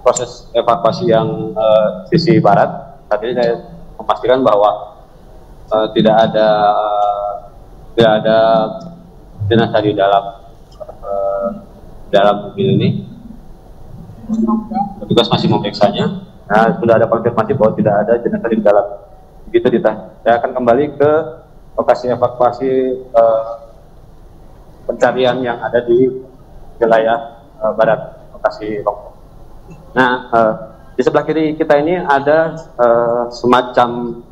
S4: proses evakuasi yang sisi barat. Saat ini saya memastikan bahwa tidak ada jenazah di dalam mobil ini. Petugas masih memeriksanya. Nah, sudah ada konfirmasi bahwa tidak ada jenazah di dalam. Begitu, Dita. Saya akan kembali ke lokasi evakuasi pencarian yang ada di wilayah barat lokasi longsor. Nah, di sebelah kiri kita ini ada semacam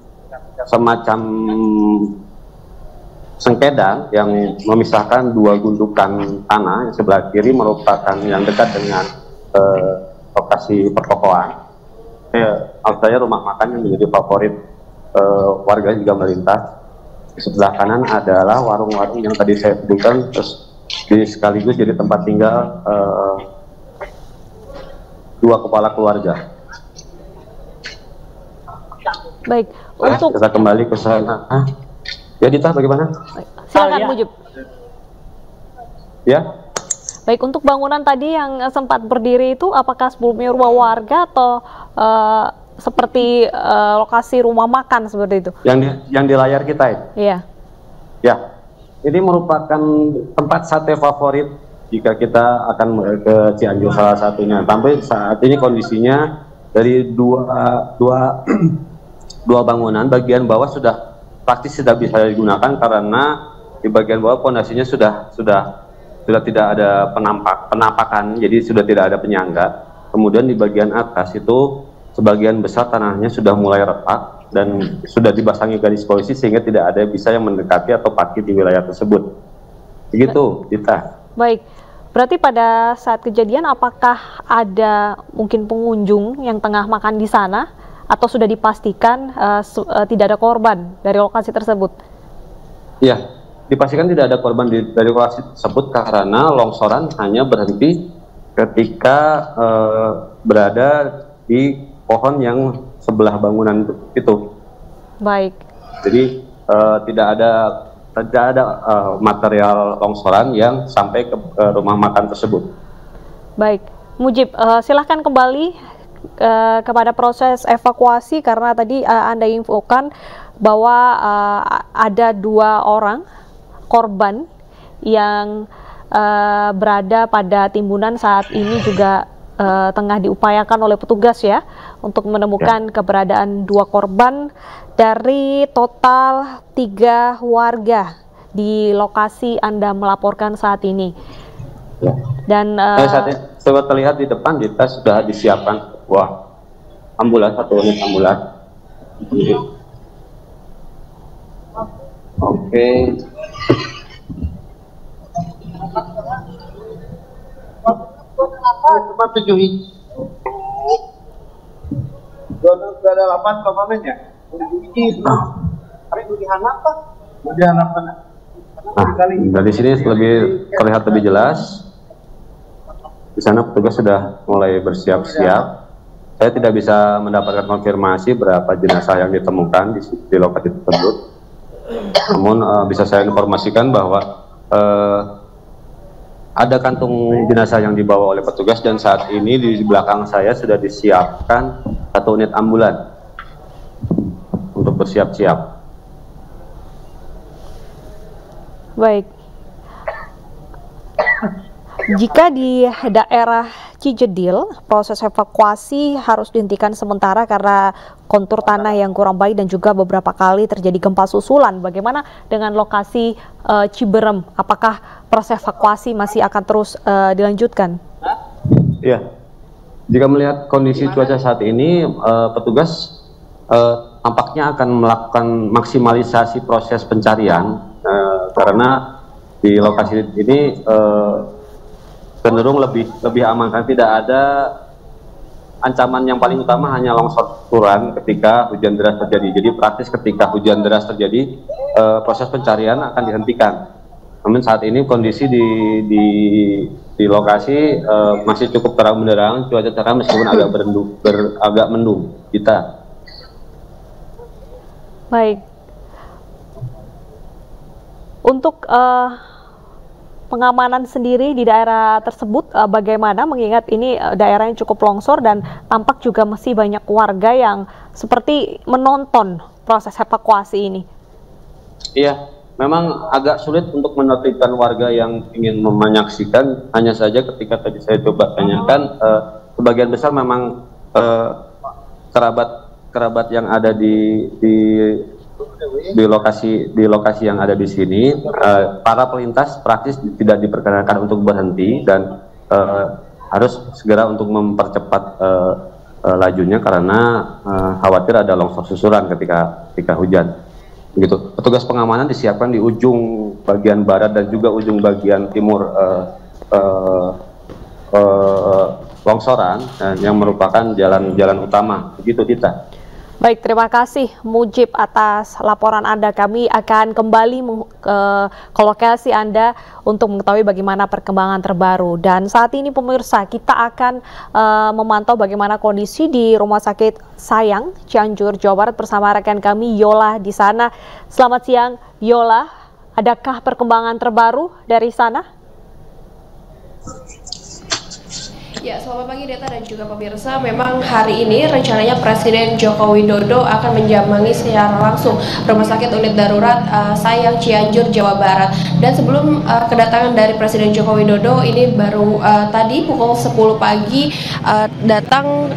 S4: sengketa yang memisahkan 2 gundukan tanah. Yang sebelah kiri merupakan yang dekat dengan lokasi pertokoan. Saya rumah makan yang menjadi favorit warga juga melintas. Di sebelah kanan adalah warung-warung yang tadi saya sebutkan, terus sekaligus jadi tempat tinggal 2 kepala keluarga.
S1: Baik, untuk
S4: kita kembali ke sana. Ya, Dita, bagaimana?
S1: Silakan Mujib.
S4: Ya.
S1: Baik, untuk bangunan tadi yang sempat berdiri itu apakah sebelumnya rumah warga atau seperti lokasi rumah makan seperti itu.
S4: Yang di layar kita itu.
S1: Iya.
S4: Ya, ini merupakan tempat sate favorit jika kita akan ke Cianjur salah satunya. Sampai saat ini kondisinya dari dua bangunan, bagian bawah sudah praktis tidak bisa digunakan karena di bagian bawah pondasinya sudah tidak ada penampakan, jadi sudah tidak ada penyangga. Kemudian di bagian atas itu sebagian besar tanahnya sudah mulai retak dan sudah dibasangi garis polisi sehingga tidak ada bisa yang mendekati atau parkir di wilayah tersebut. Begitu, Dita.
S1: Baik, berarti pada saat kejadian apakah ada mungkin pengunjung yang tengah makan di sana atau sudah dipastikan tidak ada korban dari lokasi tersebut?
S4: Iya, dipastikan tidak ada korban dari lokasi tersebut karena longsoran hanya berhenti ketika berada di pohon yang sebelah bangunan itu.
S1: Baik.
S4: Jadi tidak ada material longsoran yang sampai ke rumah makan tersebut.
S1: Baik, Mujib, silahkan kembali kepada proses evakuasi karena tadi Anda infokan bahwa ada 2 orang korban yang berada pada timbunan saat ini juga tengah diupayakan oleh petugas ya untuk menemukan keberadaan 2 korban dari total 3 warga di lokasi Anda melaporkan saat ini.
S4: Ya.
S1: Dan
S4: saat ini coba terlihat di depan kita sudah disiapkan ambulans, 1 unit ambulans. Oke.
S3: Cuma 7 inch. Sudah ada 8 komponen ya? 7 inch. Tapi pilihan apa? Pilihan apa?
S4: Dari sini terlihat lebih jelas. Di sana petugas sudah mulai bersiap-siap. Saya tidak bisa mendapatkan konfirmasi berapa jenazah yang ditemukan di lokasi tersebut. Namun bisa saya informasikan bahwa ada kantung jenazah yang dibawa oleh petugas dan saat ini di belakang saya sudah disiapkan 1 unit ambulans untuk bersiap-siap.
S1: Baik. Jika di daerah Cijedil, proses evakuasi harus dihentikan sementara karena kontur tanah yang kurang baik dan juga beberapa kali terjadi gempa susulan. Bagaimana dengan lokasi Ciberem? Apakah proses evakuasi masih akan terus dilanjutkan?
S4: Ya, jika melihat kondisi cuaca saat ini, petugas tampaknya akan melakukan maksimalisasi proses pencarian karena di lokasi ini cenderung lebih aman kan, tidak ada ancaman. Yang paling utama hanya longsor susulan ketika hujan deras terjadi. Jadi praktis ketika hujan deras terjadi proses pencarian akan dihentikan. Namun saat ini kondisi di lokasi masih cukup terang benderang, cuaca cerah meskipun agak mendung. Kita.
S1: Baik. Untuk pengamanan sendiri di daerah tersebut bagaimana, mengingat ini daerah yang cukup longsor dan tampak juga masih banyak warga yang seperti menonton proses evakuasi ini?
S4: Iya, memang agak sulit untuk menertibkan warga yang ingin menyaksikan. Hanya saja ketika tadi saya coba tanyakan, sebagian besar memang kerabat yang ada di lokasi yang ada di sini, para pelintas praktis tidak diperkenankan untuk berhenti dan harus segera untuk mempercepat lajunya karena khawatir ada longsor susulan ketika hujan. Begitu. Petugas pengamanan disiapkan di ujung bagian barat dan juga ujung bagian timur longsoran yang merupakan jalan utama. Begitu kita.
S1: Baik, terima kasih Mujib atas laporan Anda. Kami akan kembali ke lokasi Anda untuk mengetahui bagaimana perkembangan terbaru. Dan saat ini pemirsa, kita akan memantau bagaimana kondisi di Rumah Sakit Sayang Cianjur, Jawa Barat bersama rekan kami Yola di sana. Selamat siang Yola, adakah perkembangan terbaru dari sana?
S9: Ya, selamat pagi Deta dan juga pemirsa. Memang hari ini rencananya Presiden Joko Widodo akan menjambangi secara langsung Rumah Sakit Unit Darurat Sayang Cianjur, Jawa Barat. Dan sebelum kedatangan dari Presiden Joko Widodo ini baru tadi pukul 10 pagi datang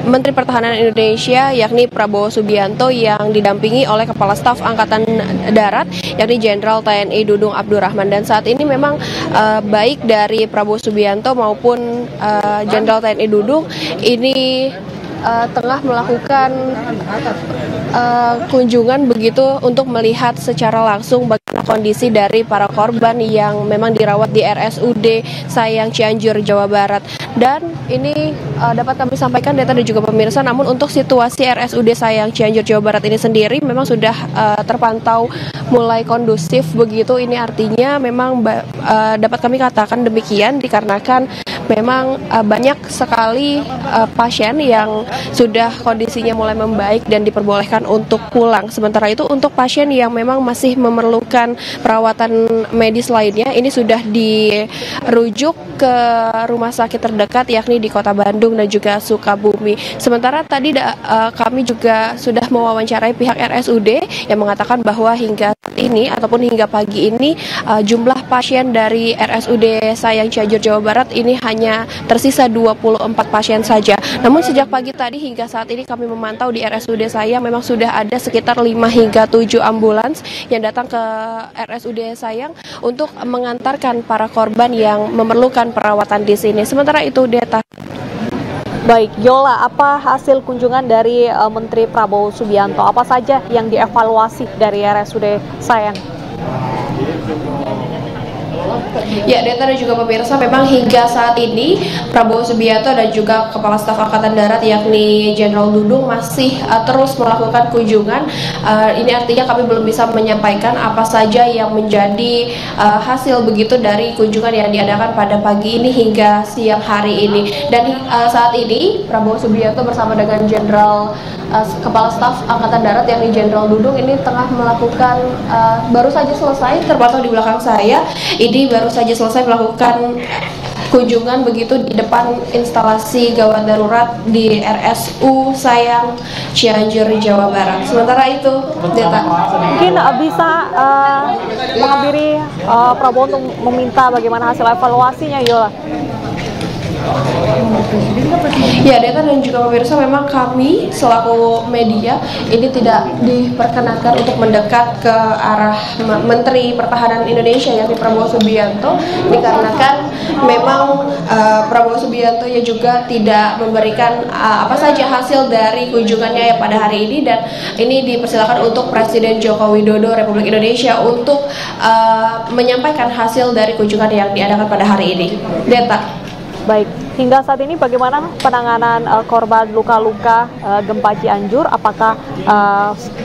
S9: Menteri Pertahanan Indonesia yakni Prabowo Subianto yang didampingi oleh Kepala Staf Angkatan Darat yakni Jenderal TNI Dudung Abdurrahman. Dan saat ini memang baik dari Prabowo Subianto maupun Jenderal TNI Dudung ini tengah melakukan kunjungan begitu untuk melihat secara langsung bagaimana kondisi dari para korban yang memang dirawat di RSUD Sayang Cianjur, Jawa Barat. Dan ini dapat kami sampaikan Deta dan juga pemirsa, namun untuk situasi RSUD Sayang Cianjur, Jawa Barat ini sendiri memang sudah terpantau mulai kondusif begitu. Ini artinya memang dapat kami katakan demikian dikarenakan memang banyak sekali pasien yang sudah kondisinya mulai membaik dan diperbolehkan untuk pulang. Sementara itu untuk pasien yang memang masih memerlukan perawatan medis lainnya ini sudah dirujuk ke rumah sakit terdekat yakni di Kota Bandung dan juga Sukabumi. Sementara tadi kami juga sudah mewawancarai pihak RSUD yang mengatakan bahwa hingga saat ini ataupun hingga pagi ini jumlah pasien dari RSUD Sayang Cianjur, Jawa Barat ini hanya tersisa 24 pasien saja. Namun sejak pagi tadi hingga saat ini kami memantau di RSUD Sayang memang sudah ada sekitar 5 hingga 7 ambulans yang datang ke RSUD Sayang untuk mengantarkan para korban yang memerlukan perawatan di sini. Sementara itu Deta.
S1: Baik, Yola, apa hasil kunjungan dari Menteri Prabowo Subianto? Apa saja yang dievaluasi dari RSUD Sayang?
S9: Ya, Deta dan juga pemirsa, memang hingga saat ini Prabowo Subianto dan juga Kepala Staf Angkatan Darat yakni Jenderal Dudung masih terus melakukan kunjungan. Ini artinya kami belum bisa menyampaikan apa saja yang menjadi hasil begitu dari kunjungan yang diadakan pada pagi ini hingga siang hari ini. Dan saat ini Prabowo Subianto bersama dengan Jenderal Kepala Staf Angkatan Darat yakni Jenderal Dudung ini tengah melakukan baru saja selesai, terpantau di belakang saya ini baru saja selesai melakukan kunjungan begitu di depan instalasi gawat darurat di RSU Sayang Cianjur, Jawa Barat. Sementara itu, Deta.
S1: Mungkin bisa menghampiri Prabowo untuk meminta bagaimana hasil evaluasinya, Yola.
S9: Ya, Deta dan juga pemirsa, memang kami selaku media ini tidak diperkenankan untuk mendekat ke arah Menteri Pertahanan Indonesia yakni Prabowo Subianto dikarenakan memang Prabowo Subianto ya juga tidak memberikan apa saja hasil dari kunjungannya ya pada hari ini, dan ini dipersilakan untuk Presiden Joko Widodo Republik Indonesia untuk menyampaikan hasil dari kunjungan yang diadakan pada hari ini. Deta.
S1: Baik, hingga saat ini bagaimana penanganan korban luka-luka gempa Cianjur? Apakah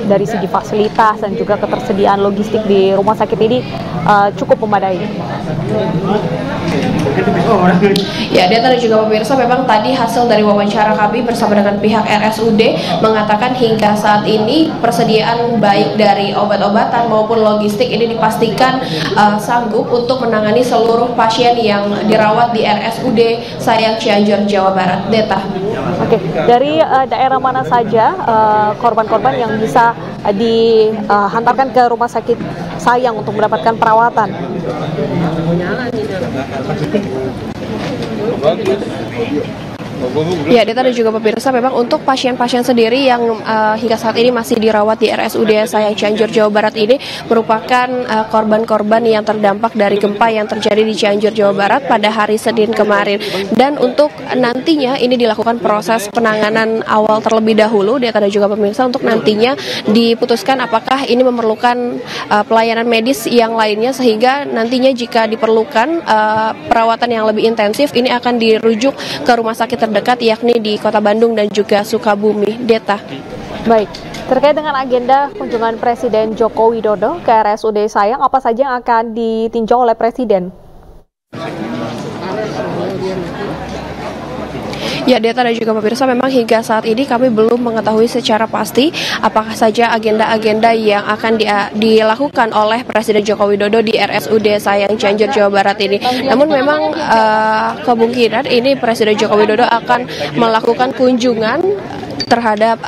S1: dari segi fasilitas dan juga ketersediaan logistik di rumah sakit ini cukup memadai?
S9: Ya, Deta dan juga pemirsa, memang tadi hasil dari wawancara kami bersama dengan pihak RSUD mengatakan hingga saat ini persediaan baik dari obat-obatan maupun logistik ini dipastikan sanggup untuk menangani seluruh pasien yang dirawat di RSUD Sayang Cianjur, Jawa Barat. Deta.
S1: Oke, dari daerah mana saja korban-korban yang bisa dihantarkan ke rumah sakit Sayang untuk mendapatkan perawatan?
S9: Ya, Deta dan juga pemirsa, memang untuk pasien-pasien sendiri yang hingga saat ini masih dirawat di RSUD Sayang Cianjur, Jawa Barat ini merupakan korban-korban yang terdampak dari gempa yang terjadi di Cianjur, Jawa Barat pada hari Senin kemarin. Dan untuk nantinya ini dilakukan proses penanganan awal terlebih dahulu, Deta dan juga pemirsa, untuk nantinya diputuskan apakah ini memerlukan pelayanan medis yang lainnya, sehingga nantinya jika diperlukan perawatan yang lebih intensif ini akan dirujuk ke rumah sakit terdekat yakni di Kota Bandung dan juga Sukabumi. Deta.
S1: Baik, terkait dengan agenda kunjungan Presiden Joko Widodo ke RSUD Sayang, apa saja yang akan ditinjau oleh Presiden?
S9: Ya, Deta dan juga pemirsa, memang hingga saat ini kami belum mengetahui secara pasti apakah saja agenda-agenda yang akan dilakukan oleh Presiden Joko Widodo di RSUD Sayang Cianjur, Jawa Barat ini. Namun memang kemungkinan ini Presiden Joko Widodo akan melakukan kunjungan terhadap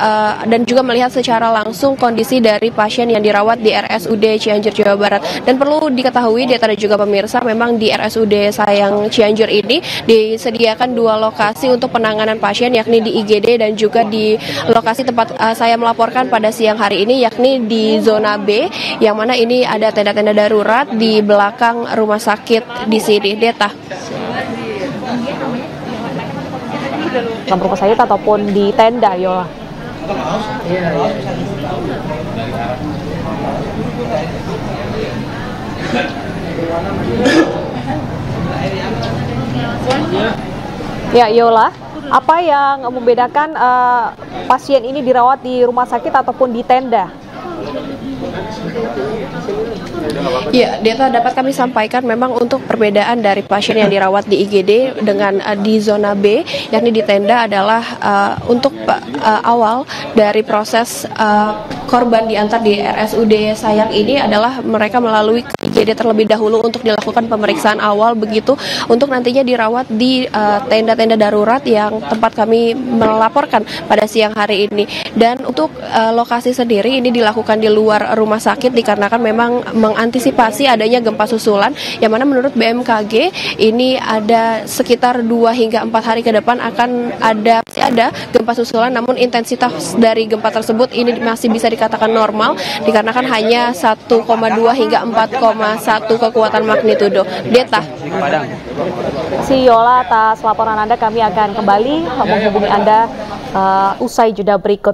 S9: dan juga melihat secara langsung kondisi dari pasien yang dirawat di RSUD Cianjur, Jawa Barat. Dan perlu diketahui, Deta dan juga pemirsa, memang di RSUD Sayang Cianjur ini disediakan 2 lokasi untuk penanganan pasien, yakni di IGD dan juga di lokasi tempat saya melaporkan pada siang hari ini, yakni di zona B, yang mana ini ada tenda-tenda darurat di belakang rumah sakit di sini. Deta.
S1: Dalam rumah sakit ataupun di tenda, Yola. Ya, Yola, apa yang membedakan pasien ini dirawat di rumah sakit ataupun di tenda?
S9: Ya, Deta, dapat kami sampaikan memang untuk perbedaan dari pasien yang dirawat di IGD dengan di zona B, yakni di tenda, adalah untuk awal dari proses korban diantar di RSUD Sayang ini adalah mereka melalui IGD terlebih dahulu untuk dilakukan pemeriksaan awal, begitu untuk nantinya dirawat di tenda-tenda darurat yang tempat kami melaporkan pada siang hari ini. Dan untuk lokasi sendiri ini dilakukan di luar rumah sakit dikarenakan memang mengantisipasi adanya gempa susulan, yang mana menurut BMKG ini ada sekitar 2 hingga 4 hari ke depan akan ada gempa susulan, namun intensitas dari gempa tersebut ini masih bisa dikatakan normal dikarenakan hanya 1,2 hingga 4,1 kekuatan magnitudo. Deta.
S1: Si Yola, atas laporan Anda, kami akan kembali menghubungi Anda usai jeda berikut.